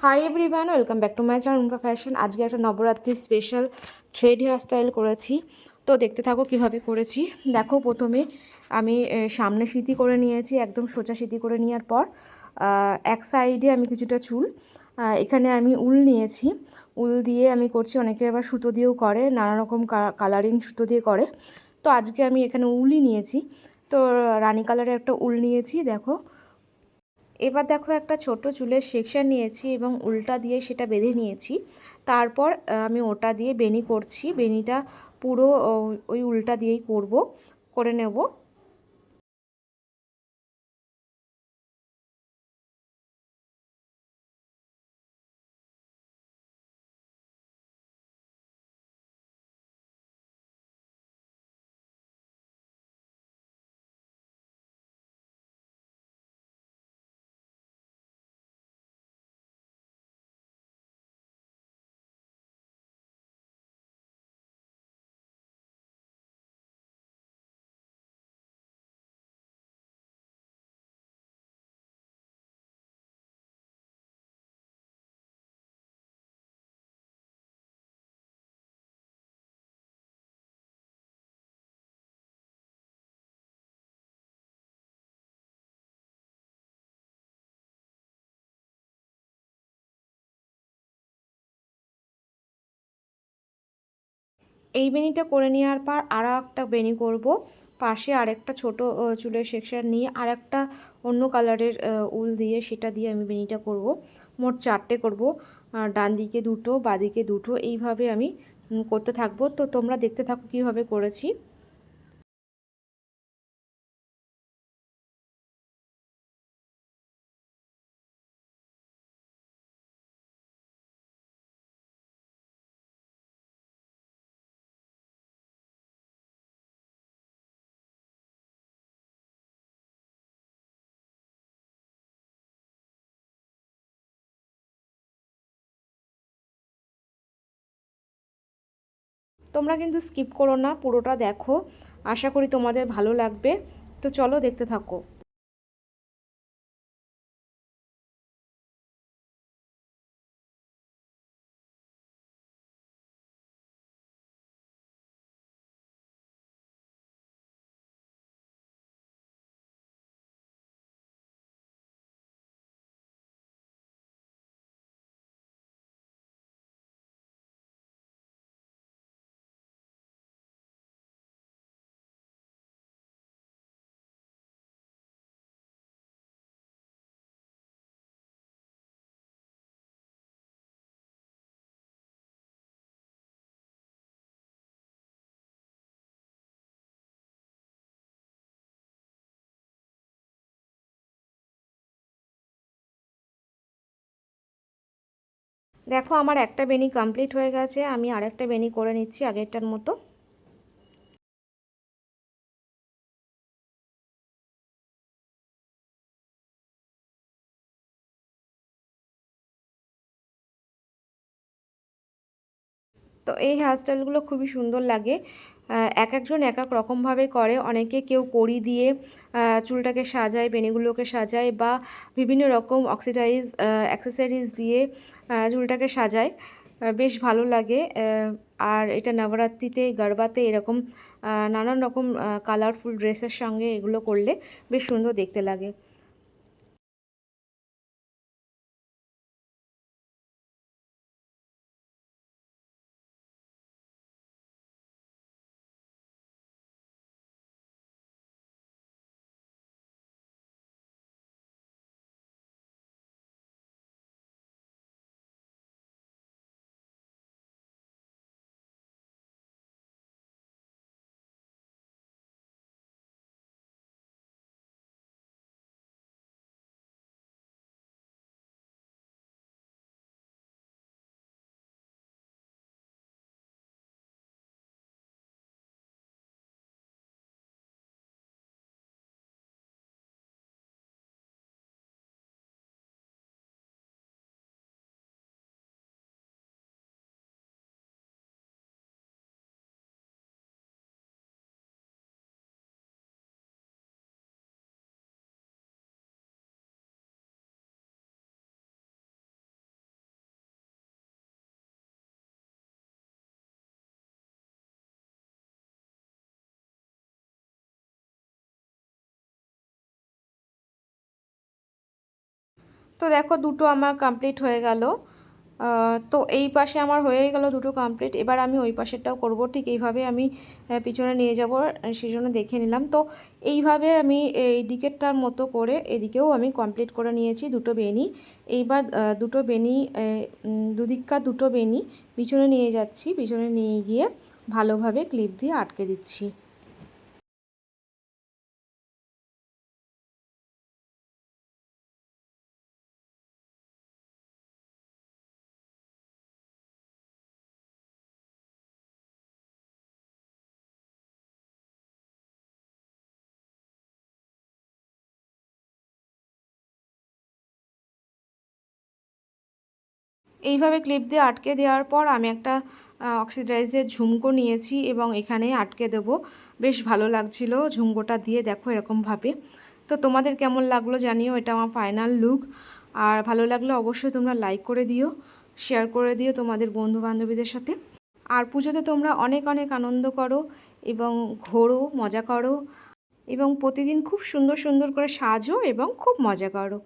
High everyone, welcome back to my channel Rumpa fashion. আজকে একটা Navratri special thread hair style করেছি, তো দেখতে থাকো কিভাবে করেছি। দেখো, প্রথমে আমি সামনে সিঁথি করে নিয়েছি, একদম সোজা সিঁথি করে নেওয়ার পর এক সাইডে আমি কিছুটা চুল, এখানে আমি উল নিয়েছি। উল দিয়ে আমি করছি, অনেকে আবার সুতো দিয়েও করে, নানা রকম কালারিং সুতো দিয়ে করে। তো আজকে আমি এখানে উলই নিয়েছি, তো রানী কালারের একটা উল নিয়েছি। দেখো, এবার দেখো একটা ছোট চুলের সেকশন নিয়েছি এবং উল্টা দিয়ে সেটা বেঁধে নিয়েছি। তারপর আমি ওটা দিয়ে বেনি করছি। বেনিটা পুরো ওই উল্টা দিয়েই করে নেব। এই বেনিটা করে নেওয়ার পর আরও একটা বেনি করব। পাশে আরেকটা ছোট চুলের সেকশন নিয়ে আরেকটা অন্য কালারের উল দিয়ে সেটা দিয়ে আমি বেনিটা করব। মোট চারটে করব, ডান দিকে দুটো, বাঁদিকে দুটো, এইভাবে আমি করতে থাকবো। তো তোমরা দেখতে থাকো কীভাবে করেছি। তোমরা কিন্তু স্কিপ করো না, পুরোটা দেখো, আশা করি তোমাদের ভালো লাগবে। তো চলো দেখতে থাকো। দেখো, আমার একটা বেনি কমপ্লিট হয়ে গেছে, আমি আরেকটা বেনি করে নিচ্ছি আগেরটার মতো। তো এই হেয়ারস্টাইলগুলো খুবই সুন্দর লাগে। এক একজন এক এক রকমভাবে করে, অনেকে কেউ কড়ি দিয়ে চুলটাকে সাজায়, বেনিগুলোকে সাজায়, বা বিভিন্ন রকম অক্সিডাইজ অ্যাক্সেসরিজ দিয়ে চুলটাকে সাজায়। বেশ ভালো লাগে। আর এটা নবরাত্রিতে, গরবাতে এরকম নানান রকম কালারফুল ড্রেসের সঙ্গে এগুলো করলে বেশ সুন্দর দেখতে লাগে। তো দেখো দুটো আমার কমপ্লিট হয়ে গেল। তো এই পাশে আমার হয়ে গেল দুটো কমপ্লিট। এবার আমি ওই পাশেরটাও করব, ঠিক এইভাবে আমি পিছনে নিয়ে যাব, সেই জন্য দেখে নিলাম। তো এইভাবে আমি এই দিকেরটার মতো করে এদিকেও আমি কমপ্লিট করে নিয়েছি দুটো বেনি। এইবার দুটো বেনি, দুদিককার দুটো বেনি পিছনে নিয়ে যাচ্ছি, পিছনে নিয়ে গিয়ে ভালোভাবে ক্লিপ দিয়ে আটকে দিচ্ছি। এইভাবে ক্লিপ দিয়ে আটকে দেওয়ার পর আমি একটা অক্সিডাইজের ঝুমকো নিয়েছি এবং এখানে আটকে দেব। বেশ ভালো লাগছিল ঝুমকোটা দিয়ে, দেখো এরকমভাবে। তো তোমাদের কেমন লাগলো জানিও, এটা আমার ফাইনাল লুক। আর ভালো লাগলে অবশ্যই তোমরা লাইক করে দিও, শেয়ার করে দিও তোমাদের বন্ধু বান্ধবীদের সাথে। আর পুজোতে তোমরা অনেক অনেক আনন্দ করো এবং ঘোরো, মজা করো এবং প্রতিদিন খুব সুন্দর সুন্দর করে সাজো এবং খুব মজা করো।